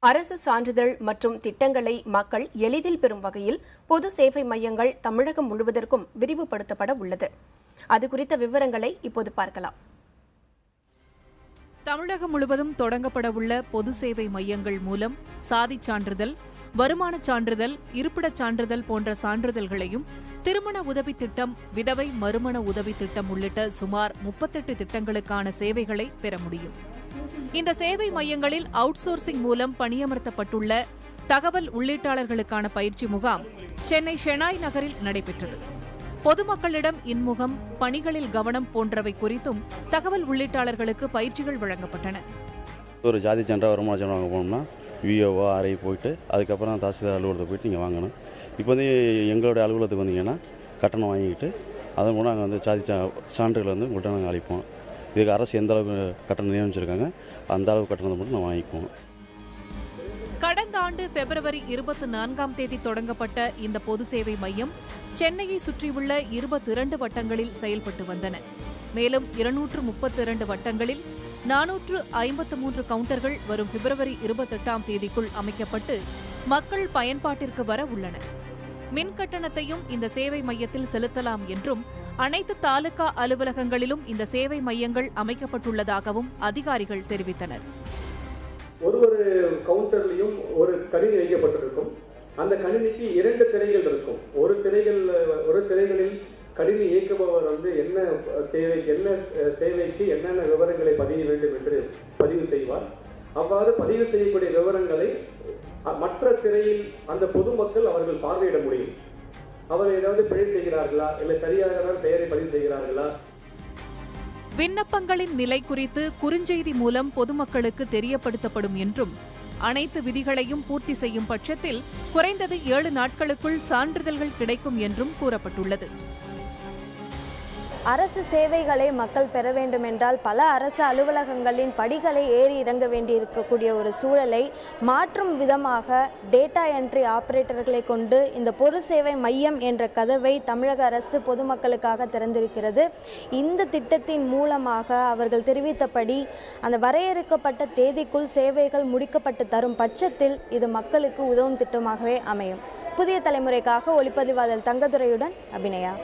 அரசு சான்றிதழ் மற்றும் திட்டங்களை மக்கள் எளிதில் பெறும் வகையில் பொது சேவை மையங்கள் தமிழகம் முழுவதற்கும் விரிவுபடுத்தப்பட உள்ளது. அது குறித்த விவரங்களை இப்போது பார்க்கலாம். தமிழகம் முழுவதும் தொடங்கப்பட உள்ள பொது சேவை மையங்கள் மூலம் சாதிச் சான்றிதழ், வருமானச் சான்றிதழ், இருப்பிடச் சான்றிதழ் போன்ற சான்றிதழ்களையும், திருமண உதவி திட்டம், விதவை மறுமண உதவி திட்டம் உள்ளிட்ட சுமார் 38 திட்டங்களுக்கான சேவைகளை பெற முடியும். இந்த சேவை மையங்களில் அவுட் சோர்சிங் மூலம் பணியமர்த்தப்பட்டுள்ள தகவல் உள்ளீட்டாளர்களுக்கான பயிற்சி முகாம் சென்னை ஷெனாய் நகரில் நடைபெற்றது. பொதுமக்களிடம் இன்முகம், பணிகளில் கவனம் போன்றவை குறித்தும் தகவல் உள்ளீட்டாளர்களுக்கு பயிற்சிகள் வழங்கப்பட்டன. ஒரு ஜாதி சான்றா வருமான சான்றா வாங்க போனோம்னா விஓஓ ஆர்ஐ போயிட்டு அதுக்கப்புறம் தாசில்தார் அலுவலகத்தை போயிட்டு நீங்கள் வாங்கணும். இப்போ வந்து எங்களுடைய அலுவலகத்துக்கு வந்தீங்கன்னா கட்டணம் வாங்கிக்கிட்டு அதன் மூலம் நாங்கள் வந்து ஜாதி சான்றுகளை வந்து உங்கள்கிட்ட நாங்கள் அளிப்போம். இதுக்கு அரசு எந்த அளவுக்கு கட்டணம் நியமிச்சிருக்காங்க அந்த அளவு கட்டணத்தை மட்டும் நான் வாங்கிக்குவோம். கடந்த ஆண்டு பிப்ரவரி 24ஆம் தேதி தொடங்கப்பட்ட இந்த பொது சேவை மையம் சென்னையை சுற்றியுள்ள 22 வட்டங்களில் செயல்பட்டு வந்தன. மேலும் 232 வட்டங்களில் 453 கவுண்டர்கள் வரும் பிப்ரவரி 28ஆம் தேதிக்குள் அமைக்கப்பட்டு மக்கள் பயன்பாட்டிற்கு வர உள்ளன. மின் கட்டணத்தையும் இந்த சேவை மையத்தில் செலுத்தலாம் என்றும், அனைத்து தாலுகா அலுவலகங்களிலும் இந்த சேவை மையங்கள் அமைக்கப்பட்டுள்ளதாகவும் அதிகாரிகள் தெரிவித்தனர். ஒரு கவுண்டர்லையும் ஒரு கணினி வைக்கப்பட்டிருக்கும். அந்த கணினிக்கு 2 திரைகள் இருக்கும். ஒரு திரைகளில் கணினி இயக்குபவர் வந்து என்ன சேவைக்கு என்னென்ன விவரங்களை பதிய வேண்டும் என்று பதிவு செய்வார். அவ்வாறு பதிவு செய்யக்கூடிய விவரங்களை மற்ற திரையில் அந்த பொதுமக்கள் அவர்கள் பார்வையிட முடியும். அவர் ஏதாவது பிழை செய்கிறார்களா, இல்லை சரியாக பெயரை பதிவு செய்கிறார்களா. விண்ணப்பங்களின் நிலை குறித்து குறுஞ்செய்தி மூலம் பொதுமக்களுக்கு தெரியப்படுத்தப்படும் என்றும், அனைத்து விதிகளையும் பூர்த்தி செய்யும் பட்சத்தில் குறைந்தது 7 நாட்களுக்குள் சான்றிதழ்கள் கிடைக்கும் என்றும் கூறப்பட்டுள்ளது. அரசு சேவைகளை மக்கள் பெற வேண்டும் என்றால் பல அரசு அலுவலகங்களின் படிகளை ஏறி இறங்க வேண்டியிருக்கக்கூடிய ஒரு சூழலை மாற்றும் விதமாக டேட்டா என்ட்ரி ஆபரேட்டர்களை கொண்டு இந்த பொது சேவை மையம் என்ற கதவை தமிழக அரசு பொதுமக்களுக்காக திறந்திருக்கிறது. இந்த திட்டத்தின் மூலமாக அவர்கள் தெரிவித்தபடி அந்த வரையறுக்கப்பட்ட தேதிக்குள் சேவைகள் முடிக்கப்பட்டு தரும் பட்சத்தில் இது மக்களுக்கு உதவும் திட்டமாகவே அமையும். புதிய தலைமுறைக்காக ஒளிப்பதிவாளர் தங்கதுரையுடன் அபிநயா.